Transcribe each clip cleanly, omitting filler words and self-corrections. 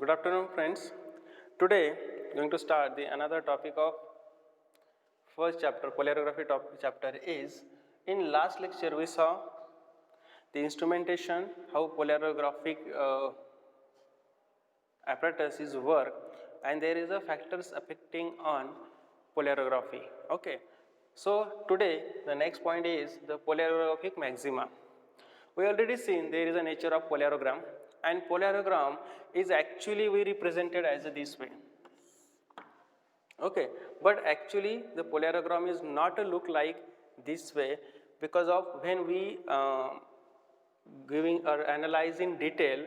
Good afternoon, friends. Today, going to start the another topic of first chapter, polarography chapter is. In last lecture, we saw the instrumentation, how polarographic apparatus is work, and there is a factors affecting on polarography. Okay. So today, the next point is the polarographic maxima. We already seen there is a nature of polarogram, and polarogram is actually we represented as this way. Okay, but actually the polarogram is not a look like this way, because of when we giving or analyze in detail,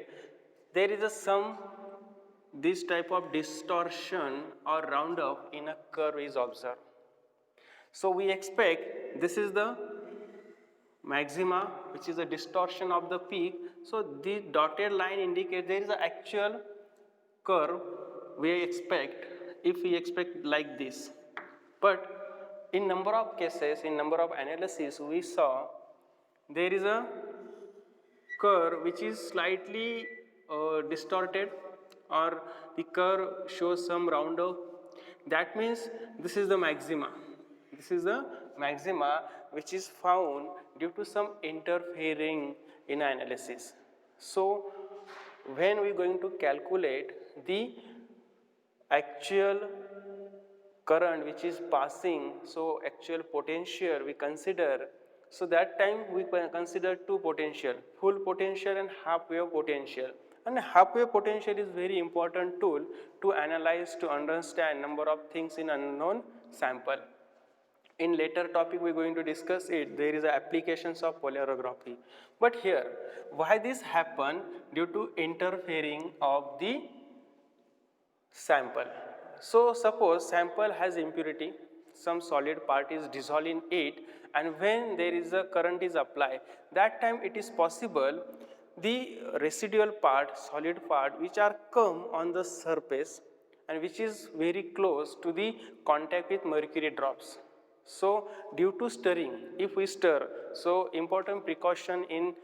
there is a some this type of distortion or round up in a curve is observed. So we expect this is the maxima, which is a distortion of the peak. So the dotted line indicates there is an actual curve we expect if we expect like this. But in number of cases, in number of analysis, we saw there is a curve which is slightly distorted, or the curve shows some round off. That means this is the maxima. This is the maxima which is found due to some interfering in analysis. So when we are going to calculate the actual current which is passing, so actual potential we consider, so that time we consider two potential, full potential and half wave potential. And half wave potential is very important tool to analyze, to understand number of things in unknown sample. In later topic we are going to discuss it, there is applications of polarography. But here, why this happen? Due to interfering of the sample. So suppose sample has impurity, some solid part is dissolved in it, and when there is a current is applied, that time it is possible the residual part, solid part which are come on the surface and which is very close to the contact with mercury drops. So due to stirring, if we stir, so important precaution in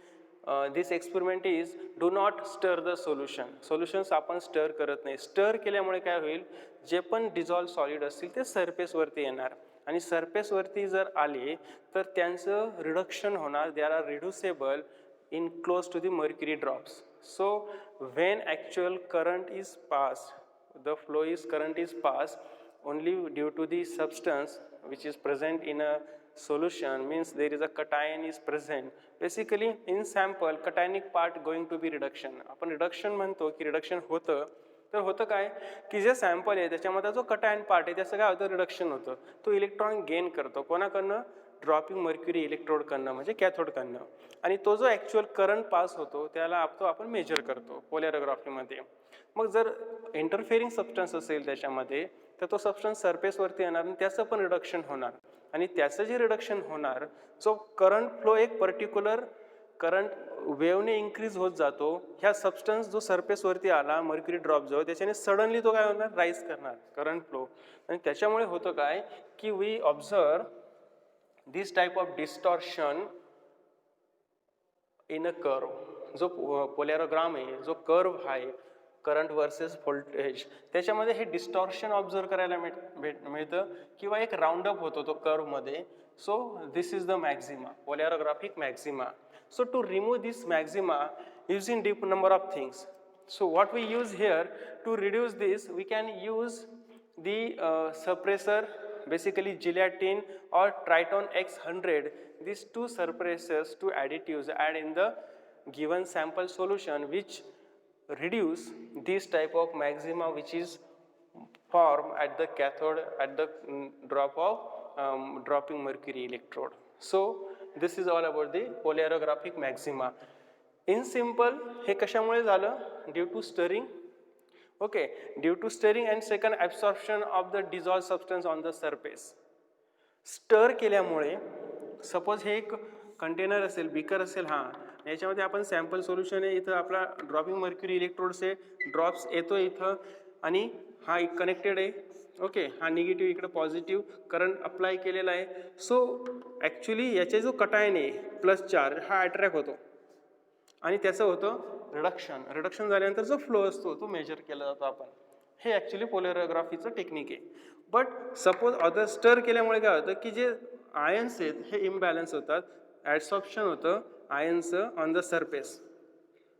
this experiment is do not stir the solution. Solutions आपण stir करत नाही. Stir केल्यामुळे काय होईल, जे पण dissolved solid असतील ते surface वरती येणार, आणि surface वरती जर आले तर त्यांचं reduction होणार, they are reducible in close to the mercury drops. So when actual current is passed, the flow is current is passed only due to the substance which is present in a solution, means there is a cation is present. Basically in sample cationic part going to be reduction. आपण reduction म्हणतो की reduction होतं, तर होतं काय की जे sample आहे त्याच्यामध्ये जो कटायन पार्ट आहे त्याचं काय होतं, रिडक्शन होतं. तो इलेक्ट्रॉन गेन करतो कोणाकडनं, ड्रॉपिंग मर्क्युरी इलेक्ट्रोड कडनं म्हणजे कॅथोड कडनं, आणि तो जो ॲक्च्युअल करंट पास होतो त्याला आपण मेजर करतो पोलॅरोग्राफीमध्ये. मग जर इंटरफेरिंग सबस्टन्स असेल त्याच्यामध्ये तर तो सबस्टन्स सरफेसवरती येणार आणि त्याचं पण रिडक्शन होणार, आणि त्याचं जे रिडक्शन होणार, जो करंट फ्लो एक पर्टिक्युलर करंट वेवने इन्क्रीज होत जातो, ह्या सबस्टन्स जो सरफेसवरती आला मर्क्युरी ड्रॉप जवळ त्याच्याने सडनली तो काय होणार, राईज करणार करंट फ्लो, आणि त्याच्यामुळे होतं काय की we observe this type of distortion in a curve. जो पोलॅरोग्राम आहे, जो कर्व आहे करंट वर्सेस व्होल्टेज, त्याच्यामध्ये हे डिस्टॉर्शन ऑब्झर्व करायला मिळतं किंवा एक राऊंडअप होतो तो कर्वमध्ये. So this is the maxima, polarographic maxima. So to remove this maxima using deep number of things. So what we use here to reduce this, we can use the suppressor, basically gelatin or Triton X100. These two suppressors, two additives add in the given sample solution which reduce this type of maxima which is formed at the cathode at the drop of dropping mercury electrode. So this is all about the polarographic maxima. In simple, हे कशामुळे झालं, due to stirring. Okay, due to stirring and second absorption of the dissolve substance on the surface. Stir केल्यामुळे suppose हे एक container असेल, beaker असेल, हां याच्यामध्ये आपण सॅम्पल सोल्युशन आहे, इथं आपला ड्रॉपिंग मर्क्युरी इलेक्ट्रोड्सचे ड्रॉप्स येतो इथं, आणि हा एक कनेक्टेड आहे. ओके, हा निगेटिव्ह इकडे पॉझिटिव्ह करंट अप्लाय केलेला आहे. सो ॲक्च्युली याचे जो कटायन आहे प्लस चार्ज हा अट्रॅक्ट होतो, आणि त्याचं होतं रिडक्शन. रिडक्शन झाल्यानंतर जो फ्लो असतो तो मेजर केला जातो आपण. हे ॲक्च्युली पोलॅरोग्राफीचं टेक्निक आहे. बट सपोज अदर स्टर केल्यामुळे काय होतं की जे आयन्स आहेत हे इम्बॅलन्स होतात. ॲडसॉर्प्शन होतं आयन्सचं ऑन द सरफेस.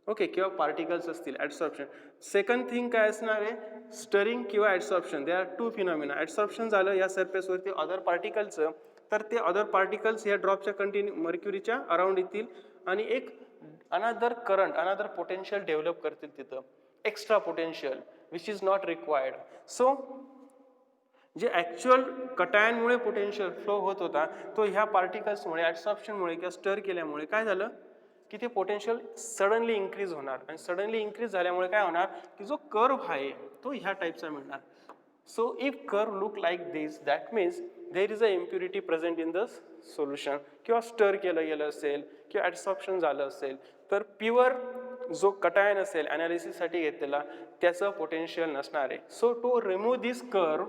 ओके, किंवा पार्टिकल्स असतील ॲडसॉर्प्शन. सेकंड थिंग काय असणार आहे, स्टरिंग किंवा adsorption. They are two phenomena. Adsorption झालं या सरफेसवरती अदर पार्टिकलचं, तर ते अदर पार्टिकल्स या ड्रॉपच्या मर्क्युरीच्या अराउंड येतील आणि एक another current, another potential develop करतील तिथं, extra potential which is not required. So जे ॲक्च्युअल कटायनमुळे पोटेन्शियल फ्लो होत होता तो ह्या पार्टिकल्समुळे, ॲडसॉर्प्शनमुळे किंवा स्टर केल्यामुळे काय झालं की ते पोटेन्शियल सडनली इन्क्रीज होणार. आणि सडनली इन्क्रीज झाल्यामुळे काय होणार की जो कर्व आहे तो ह्या टाईपचा मिळणार. So if curve look like this, that means there is a impurity present in the solution. किंवा स्टर केलं गेलं असेल किंवा ॲडसॉर्प्शन झालं असेल तर प्युअर जो कटायन असेल ॲनालिसिससाठी घेतलेला त्याचं पोटेन्शियल नसणार आहे. So to remove this curve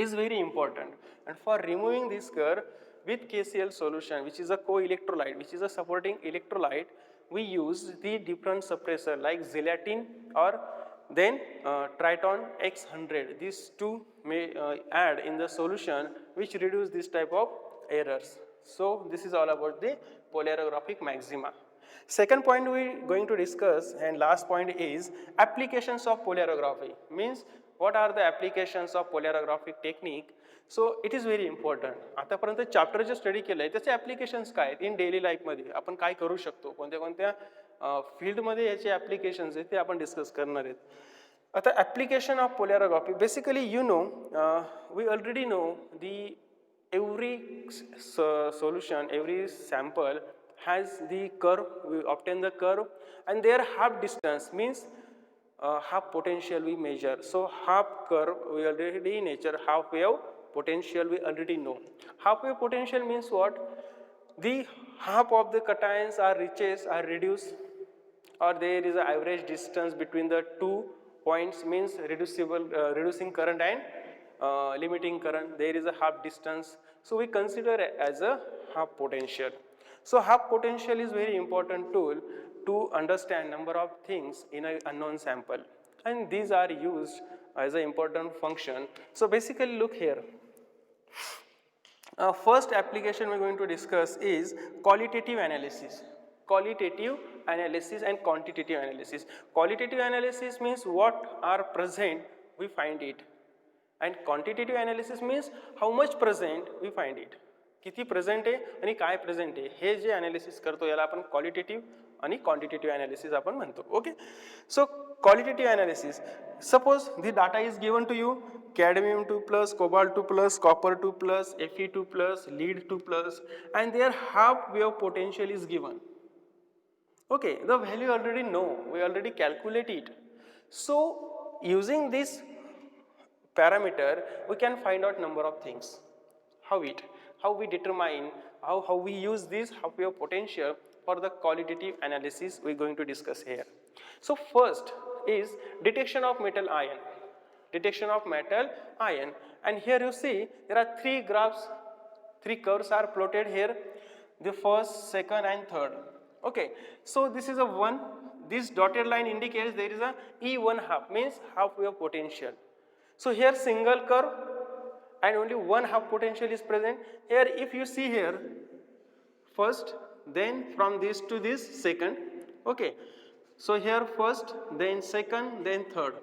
is very important, and for removing this curve with KCl solution, which is a co-electrolyte, which is a supporting electrolyte, we use the different suppressor like zelatin or then Triton X100. These two may add in the solution which reduce this type of errors. So this is all about the polarographic maxima. Second point we going to discuss, and last point is applications of polarography. Means what are the applications of polarographic technique. So it is very important. आतापर्यंत chapter जे study केलं आहे त्याचे applications काय आहेत इन daily लाईफमध्ये, आपण काय करू शकतो, कोणत्या कोणत्या फील्डमध्ये याचे ॲप्लिकेशन्स आहेत ते आपण डिस्कस करणार आहेत. आता application of polarography, basically you know, we already know the every solution, every sample has the curve. We obtain the curve and their half distance means half potential we measure. So half curve we already nature, half wave potential we already know. Half wave potential means what? The half of the cations are reaches are reduced, or there is an average distance between the 2 points, means reducing current and limiting current. There is a half distance, so we consider as a half potential. So half potential is very important tool to understand number of things in an unknown sample, and these are used as an important function. So basically look here, first application we're going to discuss is qualitative analysis. Qualitative analysis and quantitative analysis. Qualitative analysis means what are present we find it, and quantitative analysis means how much present we find it. किती present आहे आणि काय present आहे हे जे analysis करतो याला आपण qualitative आणि quantitative analysis आपण म्हणतो. Okay, so qualitative analysis, suppose the data is given to you cadmium 2 plus, cobalt 2 plus, copper 2 plus, Fe 2 plus, lead 2 plus, and their half wave potential is given. Okay, the value already know, we already calculate it. So using this parameter we can find out number of things. How we determine, how we use this half wave potential for the qualitative analysis we are going to discuss here. So first is detection of metal ion. Detection of metal ion, and here you see there are three graphs, three curves are plotted here, the first, second and third. Okay, so this is a one, this dotted line indicates there is a E1 half, means half wave potential. So here single curve and only one half potential is present. Here if you see here, first, then from this to this second. Okay, so here first, then second, then third.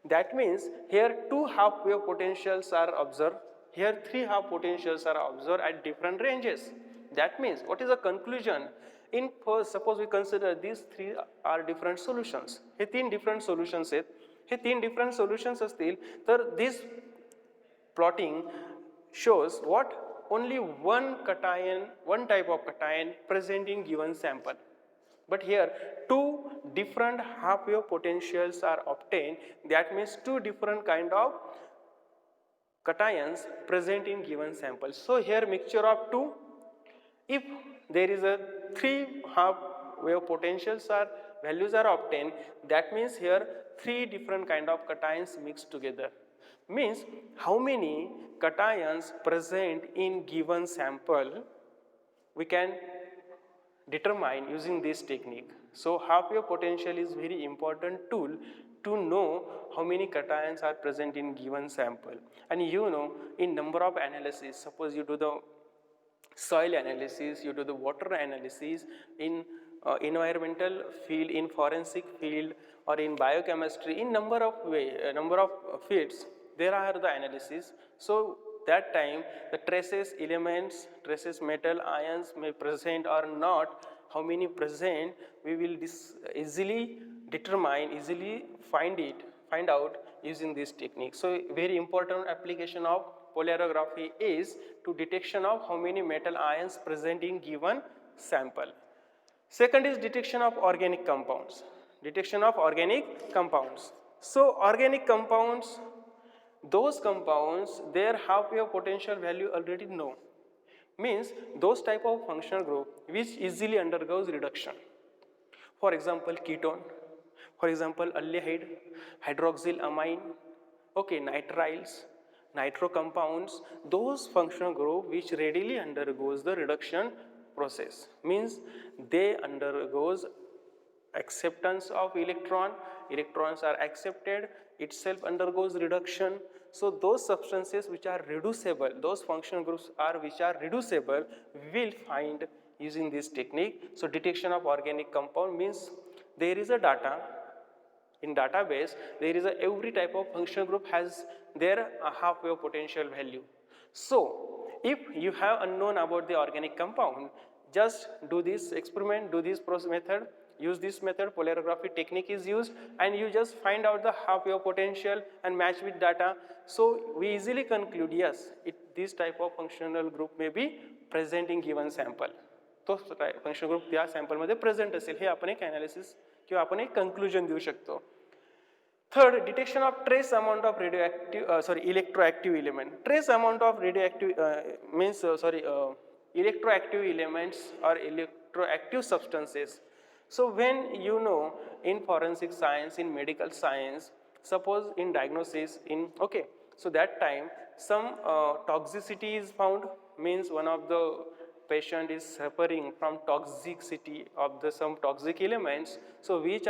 That means here two half wave potentials are observed, here three half potentials are observed at different ranges. That means what is the conclusion? In first, suppose we consider these three are different solutions. हे तीन different solutions आहेत. हे तीन different solutions असतील तर this plotting shows what? Only one cation, one type of cation present in given sample. But here two different half wave potentials are obtained. That means two different kind of cations present in given sample. So here mixture of two. If there is a three half wave potentials are values are obtained, that means here three different kind of cations mixed together. Means how many cations present in given sample we can determine using this technique. So Happier potential is very important tool to know how many cations are present in given sample. And in number of analysis, suppose you do the soil analysis, you do the water analysis, in environmental field, in forensic field, or in biochemistry, in number of fields, there are the analysis. So that time the traces elements, traces metal ions may present or not, how many present, we will easily determine, easily find out using this technique. So very important application of polarography is to detection of how many metal ions present in given sample. Second is detection of organic compounds. Detection of organic compounds. So organic compounds, those compounds, their Happier potential value already know. Means those type of functional group which easily undergoes reduction. For example, ketone, for example, aldehyde, hydroxylamine, okay, nitriles, nitro compounds, those functional group which readily undergoes the reduction process. Means they undergoes acceptance of electron, electrons are accepted, itself undergoes reduction. So those substances which are reducible, those functional groups are which are reducible, we will find using this technique. So detection of organic compound means there is a data in database, there is every type of functional group has their Happier potential value. So if you have unknown about the organic compound, just do this experiment, do this process method, use this method, polarography technique is used, and you just find out the Happier potential and match with data. So we easily conclude, yes, this type of functional group may be present in given sample. तो functional group त्या सॅम्पलमध्ये present असेल, हे आपण एक analysis किंवा आपण एक conclusion देऊ शकतो. Third, detection of trace amount of electroactive element. Trace amount of electroactive elements or electroactive substances. So when in forensic science, in medical science, suppose in diagnosis, so that time some toxicity is found, means one of the patient is suffering from toxicity of some toxic elements. So which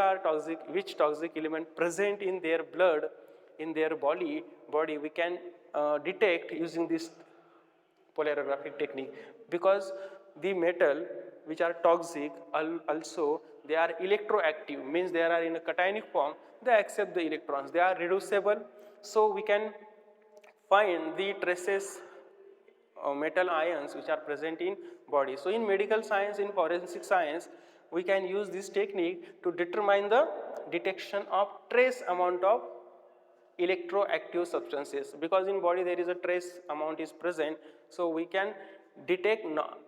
toxic element present in their blood, in their body we can detect using this polarographic technique, because the metal which are toxic also they are electroactive, means they are in a cationic form, they accept the electrons, they are reducible. So we can find the traces metal ions which are present in body. So in medical science, in forensic science, we can use this technique to determine the detection of trace amount of electroactive substances, because in body there is a trace amount is present, so we can detect,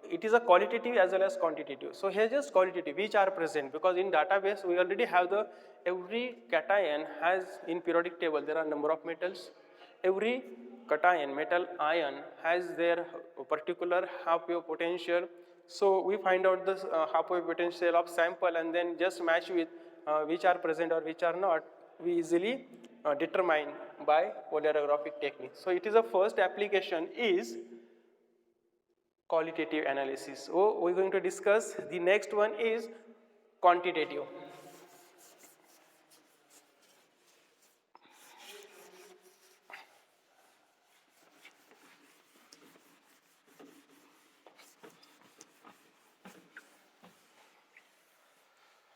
it is a qualitative as well as quantitative. So here just qualitative which are present, because in database we already have the every cation has in periodic table there are number of metals, every cation metal ion has their particular Happier potential. So we find out the Happier potential of sample and then just match with which are present or which are not, we easily determine by polarographic technique. So it is a first application is qualitative analysis. So we are going to discuss the next one is quantitative.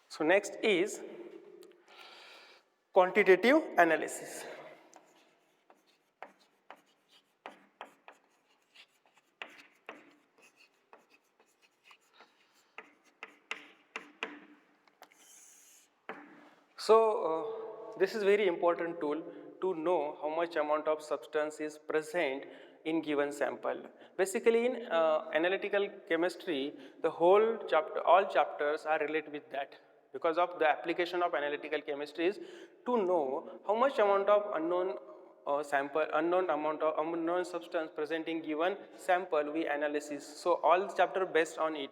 So next is quantitative analysis. So this is very important tool to know how much amount of substance is present in given sample. Basically in analytical chemistry, the whole chapter, all chapters are related with that, because of the application of analytical chemistry is to know how much amount of unknown unknown substance present in given sample we analysis. So all chapter based on it: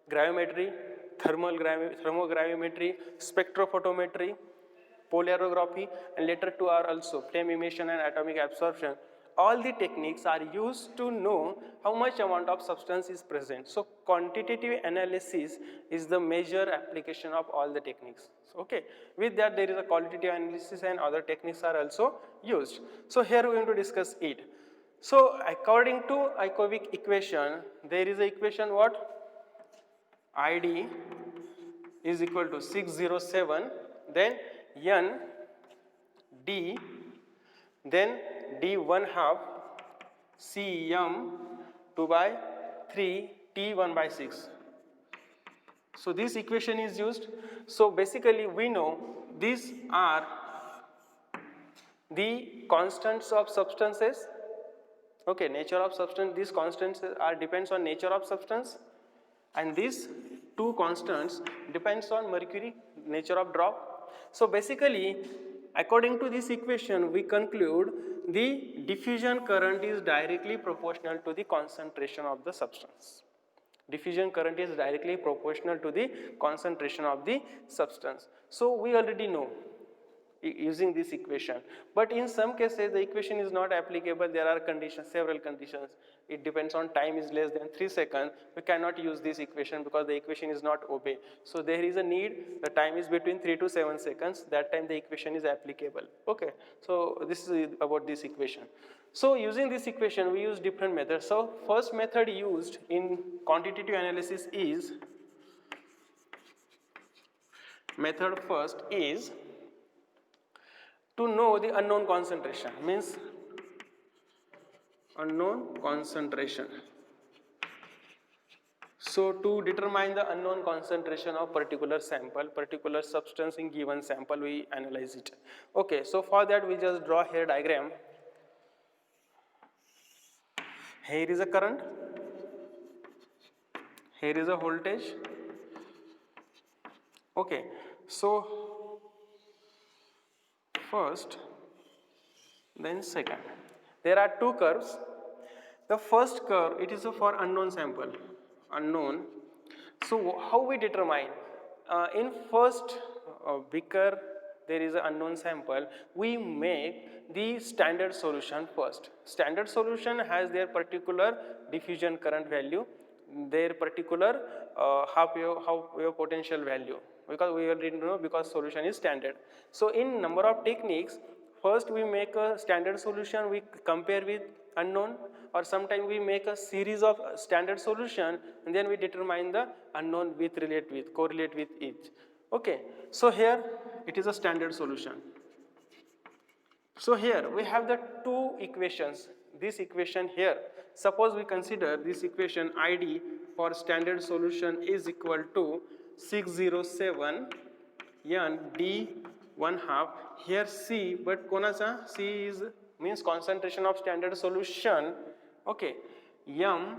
gravimetry, thermogravimetry, spectrophotometry, polarography, and later two are also flame emission and atomic absorption. all the techniques are used to know how much amount of substance is present. So quantitative analysis is the major application of all the techniques. So, okay, with that there is a qualitative analysis and other techniques are also used. So here we are going to discuss it. So according to Aikovic equation, there is a equation what? ID is equal to 607, then N D, then D 1 half C M 2 by 3 T 1 by 6. So this equation is used. So basically we know these are the constants of substances. Okay, nature of substance, these constants are depends on nature of substance, and these two constants depends on mercury, nature of drop. So basically according to this equation we conclude the diffusion current is directly proportional to the concentration of the substance. Diffusion current is directly proportional to the concentration of the substance. So we already know using this equation, but in some cases the equation is not applicable. There are conditions, several conditions. It depends on time is less than 3 seconds. We cannot use this equation because the equation is not obeyed. So there is a need, the time is between 3 to 7 seconds, that time the equation is applicable. Okay, so this is about this equation. So using this equation we use different methods. So first method used in quantitative analysis is, method first is to know the unknown concentration, means unknown concentration. So to determine the unknown concentration of particular sample, particular substance in given sample, we analyze it. Okay, so for that we just draw here diagram. Here is a current, here is a voltage. Okay, so first, then second. There are two curves. The first curve, it is for unknown sample, unknown. So how we determine? In first beaker, there is an unknown sample. We make the standard solution first. Standard solution has their particular diffusion current value, their particular half wave potential value, because we already know, because solution is standard. So in number of techniques, first we make a standard solution, we compare with unknown, or sometimes we make a series of standard solution and then we determine the unknown with correlate with each. Okay, so here it is a standard solution. So here we have the two equations. This equation here, suppose we consider this equation ID for standard solution is equal to 607 N D 1 half. Here C, but konacha C is means concentration of standard solution. Okay, M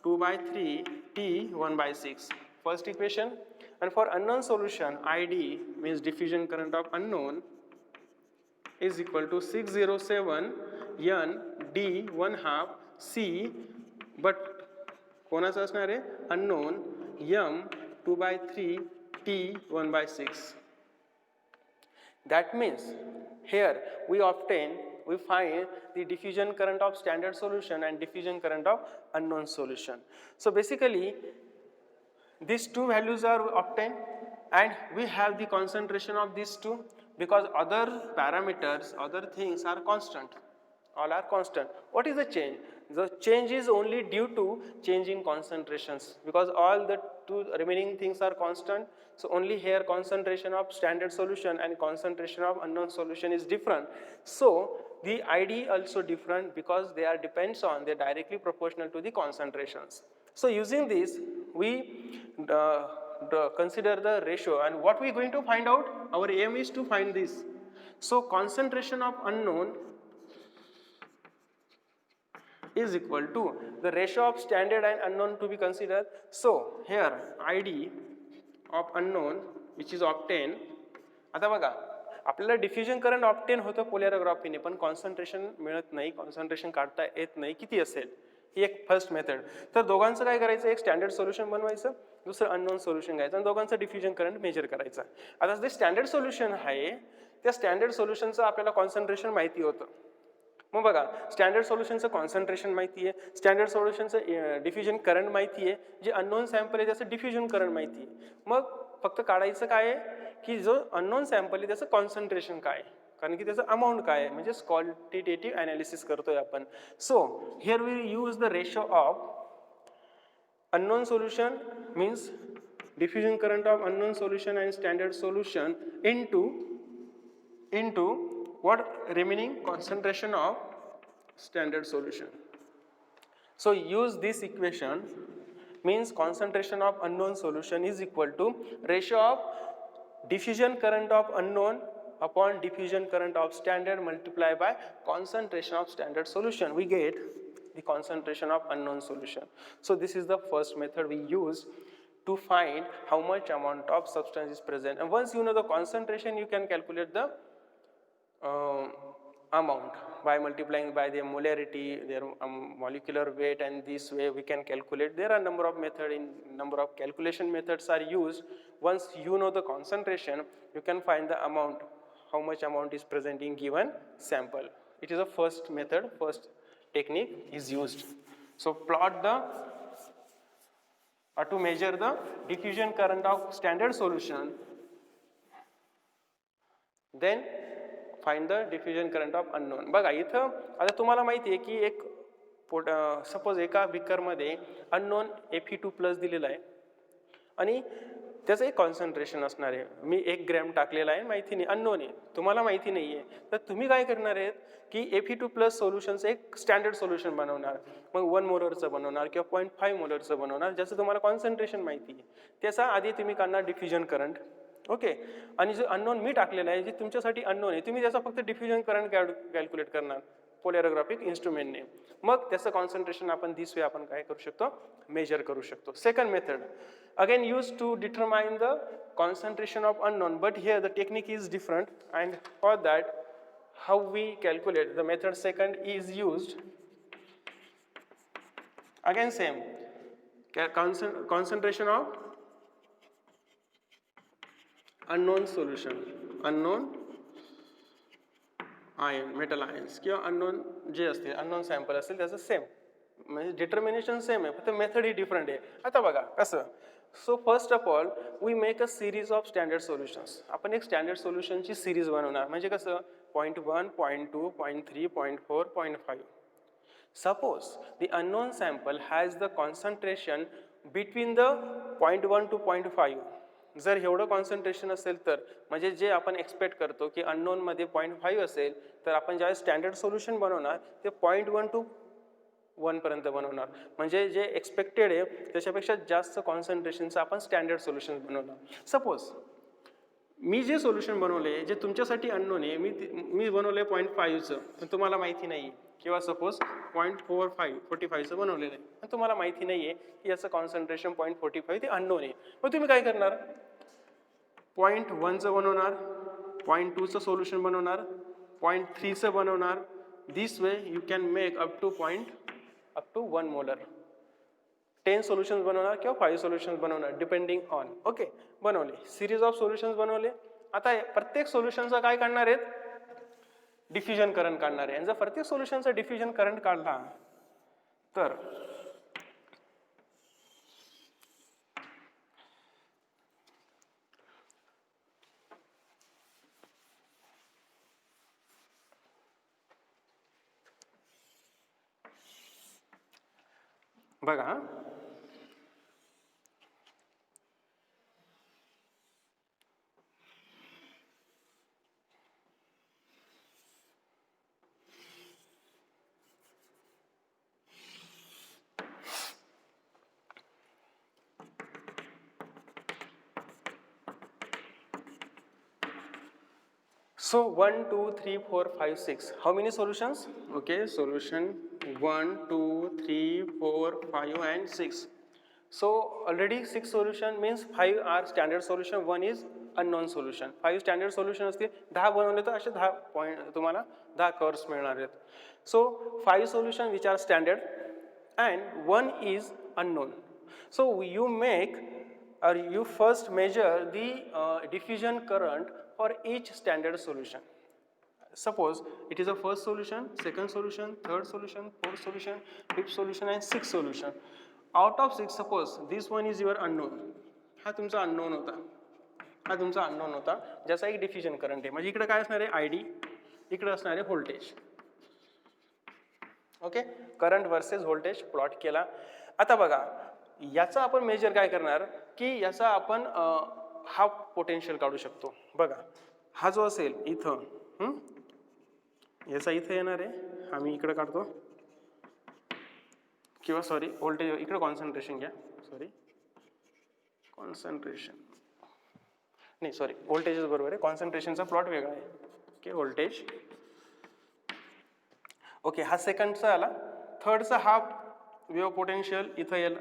2 by 3 T 1 by 6. First equation. And for unknown solution, ID means diffusion current of unknown is equal to 607 N D 1 half C, but कोणाचा असणार आहे unknown M 2 by 3 T 1 by 6. That means here we find the diffusion current of standard solution and diffusion current of unknown solution. So basically these two values are obtained and we have the concentration of these two, because other parameters, other things are constant, all are constant. What is the change? The change is only due to change in concentrations, because all the two remaining things are constant. So only here concentration of standard solution and concentration of unknown solution is different. So the ID also different, because they are they're directly proportional to the concentrations. So using this we consider the ratio, and what we are going to find out, our aim is to find this. So concentration of unknown is equal to the ratio of standard and unknown to be considered. So here ID of unknown which is obtained. आता बघा आपल्याला diffusion current obtain होतं पोलॅरोग्राफीने, पण concentration मिळत नाही, concentration काढता येत नाही. किती असेल? ही एक फर्स्ट मेथड. तर दोघांचं काय करायचं, एक स्टँडर्ड सोल्युशन बनवायचं, दुसरं अननोन सोल्युशन घ्यायचं आणि दोघांचं डिफ्युजन करंट मेजर करायचं. आता जे स्टँडर्ड सोल्युशन आहे त्या स्टँडर्ड सोल्युशनचं आपल्याला कॉन्सन्ट्रेशन माहिती होतं, मग बघा, स्टँडर्ड सोल्युशनचं कॉन्सन्ट्रेशन माहिती आहे, स्टँडर्ड सोल्युशनचं डिफ्युजन करंट माहिती आहे, जे अननोन सॅम्पल आहे त्याचं डिफ्युजन करंट माहिती आहे. मग फक्त काढायचं काय आहे की जो अननोन सॅम्पल आहे त्याचं कॉन्सन्ट्रेशन काय आहे, कारण की त्याचं अमाऊंट काय आहे, म्हणजेच क्वालिटेटिव्ह ॲनालिसिस करतोय आपण. So here we use the ratio of unknown solution means diffusion current of unknown solution and standard solution into what remaining concentration of standard solution. So use this equation, means concentration of unknown solution is equal to ratio of diffusion current of unknown upon diffusion current of standard multiplied by concentration of standard solution. We get the concentration of unknown solution. So this is the first method we use to find how much amount of substance is present. And once you know the concentration, you can calculate the amount by multiplying by their molarity, their molecular weight, and this way we can calculate. There are number of number of calculation methods are used. Once you know the concentration, you can find the amount, how much amount is present in given sample. It is a first method, first technique is used. So plot the to measure the diffusion current of standard solution, then find the diffusion current of unknown. बघा इथं आता तुम्हाला माहिती आहे की एक suppose एका बिकरमध्ये unknown Fe2+ दिलेला आहे आणि त्याचं एक कॉन्सन्ट्रेशन असणार आहे. मी 1 ग्रॅम टाकलेला आहे, माहिती नाही, अननोन आहे, तुम्हाला माहिती नाही आहे. तर तुम्ही काय करणार आहेत की Fe2+ सोल्युशनचं एक स्टँडर्ड सोल्युशन बनवणार, मग 1 मोलरचं बनवणार किंवा 0.5 मोलरचं बनवणार, ज्याचं तुम्हाला कॉन्सन्ट्रेशन माहिती आहे. त्याचा आधी तुम्ही काढणार डिफ्युजन करंट, ओके. आणि जो अननोन मी टाकलेला आहे, जे तुमच्यासाठी अननोन आहे, तुम्ही त्याचा फक्त डिफ्युजन करंट कॅल्क्युलेट करणार पोलॅरोग्राफिक इन्स्ट्रुमेंटने. मग त्याचं कॉन्सन्ट्रेशन आपण दिस वे आपण काय करू शकतो, मेजर करू शकतो. Second method again used to determine the concentration of unknown, but here the technique is different, and for that how we calculate, the method second is used. Again same, concentration of unknown solution, unknown ion, metal ions किंवा unknown जे असते, unknown sample असेल त्याचं same, म्हणजे determination same आहे, फक्त method ही different आहे. आता बघा कसं. So first of all we make a series of standard solutions. आपण एक स्टँडर्ड सोल्युशनची सिरीज बनवणार, म्हणजे कसं 0.1, 0.2, 0.3, 0.4, 0.5. Suppose the unknown sample has the concentration between the 0.1 to 0.5. जर एवढं कॉन्सन्ट्रेशन असेल तर म्हणजे जे आपण एक्सपेक्ट करतो की अननोनमध्ये 0.5 असेल, तर आपण ज्यावेळेस स्टँडर्ड सोल्युशन बनवणार ते 0.1 to 1 पर्यंत बनवणार, म्हणजे जे एक्सपेक्टेड आहे त्याच्यापेक्षा जास्त कॉन्सन्ट्रेशनचं आपण स्टँडर्ड सोल्युशन बनवणार. सपोज मी जे सोल्युशन बनवले जे तुमच्यासाठी अननोन आहे, मी बनवले 0.5चं पण तुम्हाला माहिती नाही, किंवा सपोज 0.45चं बनवलेलं आहे पण तुम्हाला माहिती नाही आहे की याचं कॉन्सन्ट्रेशन 0.45 ते अननोन आहे. मग तुम्ही काय करणार, 0.1चं बनवणार, 0.2चं सोल्युशन बनवणार, 0.3चं बनवणार. This way you can make up to 1 molar. 10 solutions बनवणार किंवा 5 सोल्युशन्स बनवणार डिपेंडिंग ऑन. ओके, बनवले, सिरीज ऑफ सोल्युशन्स बनवले. आता प्रत्येक सोल्युशनचा काय काढणार आहेत, डिफ्युजन करंट काढणार आहे. आणि जर प्रत्येक सोल्युशनचा डिफ्युजन करंट काढला तर बघा so 1 2 3 4 5 6, how many solutions? Okay, solution 1 2 3 4 5 and 6. So already 6 solution means 5 are standard solution, 1 is unknown solution. 5 standard solution असते, 10 बनवले तर असे 10 पॉईंट तुम्हाला 10 कर्व्स मिळणार आहेत. So 5 solution which are standard and 1 is unknown. So you make or you first measure the diffusion current for each standard solution. suppose it is a first solution, second solution, third solution, fourth solution, fifth solution and sixth solution. Out of 6 suppose this one is your unknown. हा तुमचा unknown होता, हा तुमचा unknown होता ज्याचा एक diffusion current आहे. म्हणजे इकडे काय असणार आहे आयडी, इकडे असणार आहे voltage. Okay, current versus voltage plot केला. आता बघा याचा आपण मेजर काय करणार की याचा आपण हा पोटेन्शियल काढू शकतो. बघा हा जो असेल इथं याचा इथं येणार आहे, हा मी इकडे काढतो किंवा सॉरी व्होल्टेज इकडे कॉन्सन्ट्रेशन घ्या, सॉरी कॉन्सन्ट्रेशन नाही सॉरी व्होल्टेज बरोबर आहे, कॉन्सन्ट्रेशनचा प्लॉट वेगळा आहे. Okay voltage. ओके हा सेकंडचा आला. थर्डचा हा वेव्ह पोटेन्शियल इथं येईल.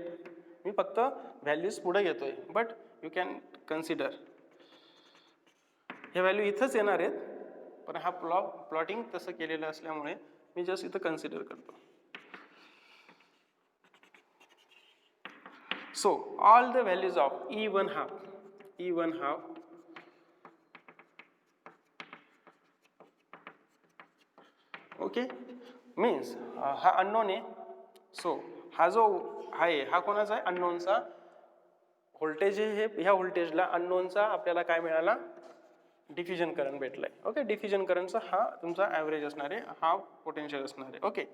मी फक्त व्हॅल्यूज पुढे घेतोय बट यू कॅन कन्सिडर हे व्हॅल्यू इथंच येणार आहेत, पण हा प्लॉटिंग तसं केलेलं असल्यामुळे मी जस्ट इथं कन्सिडर करतो. So all the values of E1 half okay means हा unknown आहे. सो हा जो आहे हा कोणाचा आहे अननोनचा. व्होल्टेज हे ह्या व्होल्टेजला अननोनचा आपल्याला काय मिळाला डिफ्युजन करंट भेटलाय. ओके डिफ्युजन करंटचा हा तुमचा ॲव्हरेज असणार आहे, हा पोटेन्शियल असणार आहे. Okay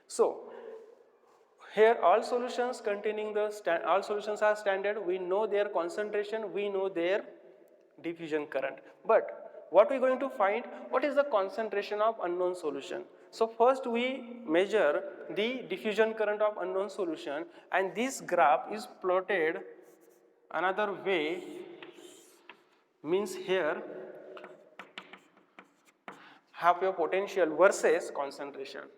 so here all solutions containing the all solutions are standard. We know their concentration, we know their diffusion current, but what we going to find, what is the concentration of unknown solution. So first we measure the diffusion current of unknown solution and this graph is plotted another way, means here half your potential versus concentration,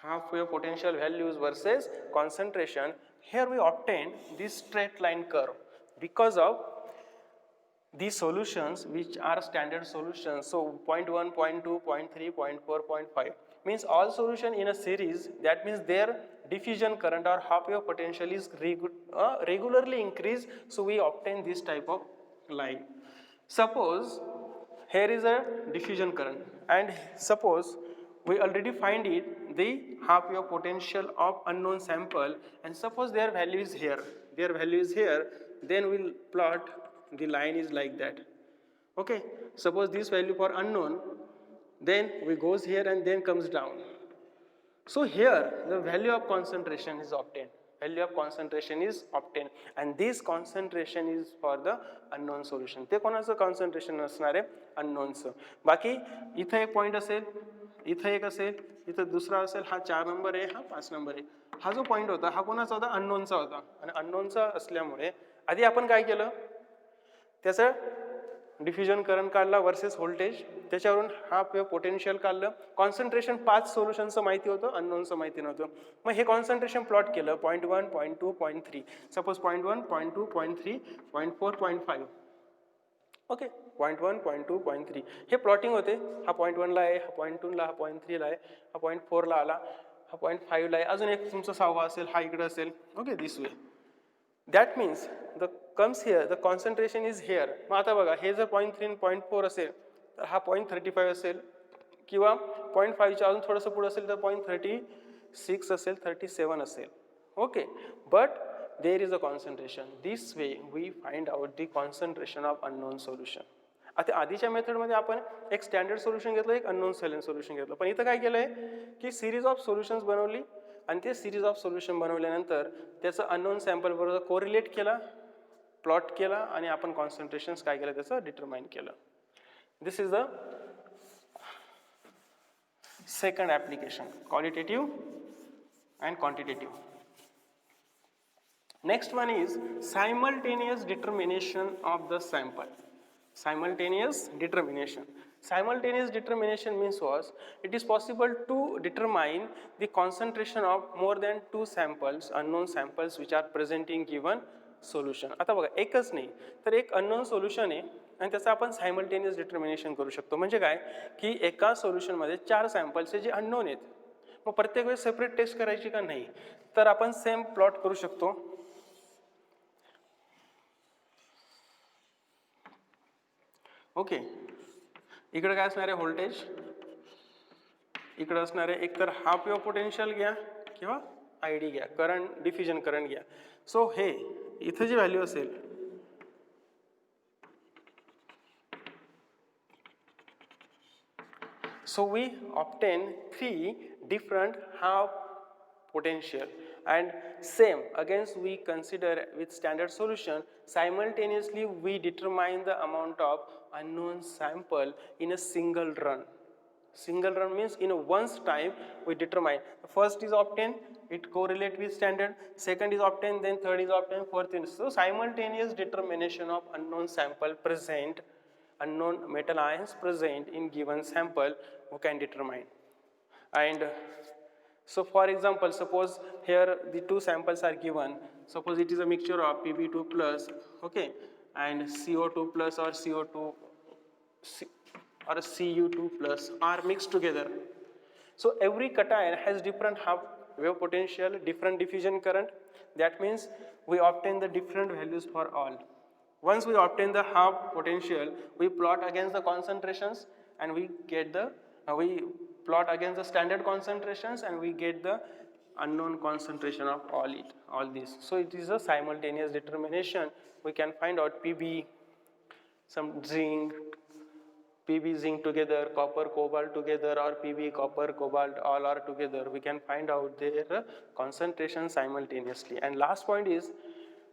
half wave potential values versus concentration. Here we obtain this straight line curve because of these solutions which are standard solutions. So 0.1, 0.2, 0.3, 0.4, 0.5 means all solution in a series. That means their diffusion current or half wave potential is regularly increased. So we obtain this type of line. Suppose here is a diffusion current and suppose we already find it the half wave potential of unknown sample and suppose their value is here, then we'll plot the line is like that. Okay, suppose this value for unknown, then we goes here and then comes down. So here the value of concentration is obtained, and this concentration is for the unknown solution. ते कोणाचं concentration असणार आहे unknownचं. बाकी इथं एक point असेल, इथं एक असेल, इथं दुसरा असेल, हा 4 नंबर आहे, हा 5 नंबर आहे. हा जो पॉइंट होता हा कोणाचा होता अननोनचा होता आणि अननोनचा असल्यामुळे आधी आपण काय केलं त्याचं डिफ्युजन करंट काढला वर्सेस व्होल्टेज, त्याच्यावरून हा पोटेन्शियल काढलं. कॉन्सन्ट्रेशन 5 सोल्युशनचं माहिती होतं, अननोनचं माहिती नव्हतं. मग हे कॉन्सन्ट्रेशन प्लॉट केलं 0.1, 0.2, 0.3. सपोज 0.1, 0.2, 0.3, 0.4, 0.5. ओके 0.1, 0.2, 0.3 हे प्लॉटिंग होते. हा 0.1 ला आहे, हा 0.2 ला, हा 0.3 ला आहे, हा 0.4 ला आला, हा 0.5 ला आहे, अजून एक तुमचा 6वा असेल, हा इकडे असेल. Okay this way. That means the comes here the concentration is here. मग आता बघा हे जर 0.3 0.4 असेल तर हा 0.35 असेल किंवा 0.5च्या अजून थोडंसं पुढे असेल तर 0.36 असेल, 37 असेल. Okay but there is a concentration. This way we find out the concentration of unknown solution. आता आधीच्या मेथडमध्ये आपण एक स्टँडर्ड सोल्युशन घेतलं, एक अननोन सोल्युशन घेतलं, पण इथं काय केलंय की सिरीज ऑफ सोल्युशन्स बनवली आणि ते सिरीज ऑफ सोल्युशन बनवल्यानंतर त्याचं अननोन सॅम्पल बरोबर कोरिलेट केला, प्लॉट केला आणि आपण कॉन्सन्ट्रेशन्स काय केलं त्याचं डिटरमाइन केलं. This is the second application, qualitative and quantitative. Next one is simultaneous determination of the sample. Simultaneous determination. Simultaneous determination means was it is possible to determine the concentration of more than 2 samples, unknown samples which are present in given solution. आता बघा एकच नाही तर एक unknown solution आहे आणि त्याचं आपण सायमल्टेनियस डिटर्मिनेशन करू शकतो. म्हणजे काय की एका सोल्युशनमध्ये 4 सॅम्पल्स जे अननोन आहेत, मग प्रत्येक वेळेस सेपरेट टेस्ट करायची का नाही, तर आपण सेम प्लॉट करू शकतो. ओके इकडे काय असणार आहे व्होल्टेज, इकडे असणार आहे एकतर हाफ वेव्ह पोटेन्शियल घ्या किंवा आय डी घ्या, करंट डिफ्युजन करंट घ्या. सो हे इथे जी व्हॅल्यू असेल so we obtain three different half potential and same again we consider with standard solution simultaneously we determine the amount of unknown sample in a single run. Single run means in a once time we determine first is obtained, it correlate with standard, second is obtained, then third is obtained, fourth is so simultaneous determination of unknown sample present, unknown metal ions present in given sample we can determine. And so for example suppose here the two samples are given, suppose it is a mixture of Pb2 plus okay and CO2 plus or CO2 or Cu2 plus are mixed together. So every cation has different half wave potential, different diffusion current. That means we obtain the different values for all. Once we obtain the half potential, we plot against the concentrations and we get the we plot against the standard concentrations and we get the unknown concentration of all these. So it is a simultaneous determination. We can find out Pb, some zinc, Pb zinc together, copper cobalt together, or Pb copper cobalt all are together. We can find out their concentration simultaneously. And last point is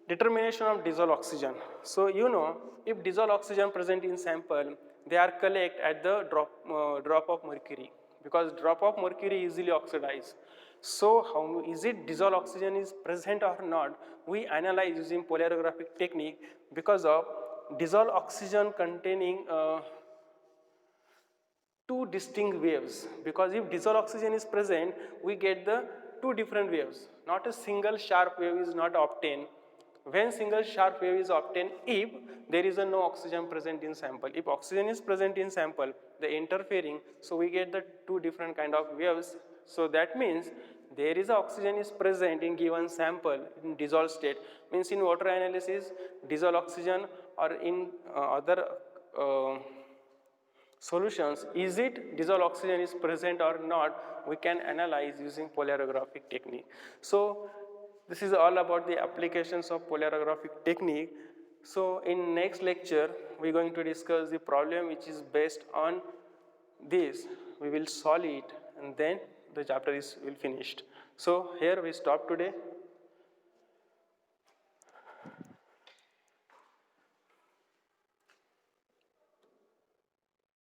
determination of dissolved oxygen. So you know if dissolved oxygen present in sample, they are collect at the drop of mercury because drop of mercury easily oxidize. So how is it dissolved oxygen is present or not? We analyze using polarographic technique because of dissolved oxygen containing two distinct waves, because if dissolved oxygen is present we get the two different waves, not a single sharp wave is not obtained. When single sharp wave is obtained if there is a no oxygen present in sample. If oxygen is present in sample, the interfering, so we get the two different kind of waves. So that means there is a oxygen is present in given sample in dissolved state, means in water analysis dissolved oxygen or in other solutions, is it dissolved oxygen is present or not, we can analyze using polarographic technique. So this is all about the applications of polarographic technique. So in next lecture we are going to discuss the problem which is based on this. We will solve it and then the chapter is will finished. So here we stop today.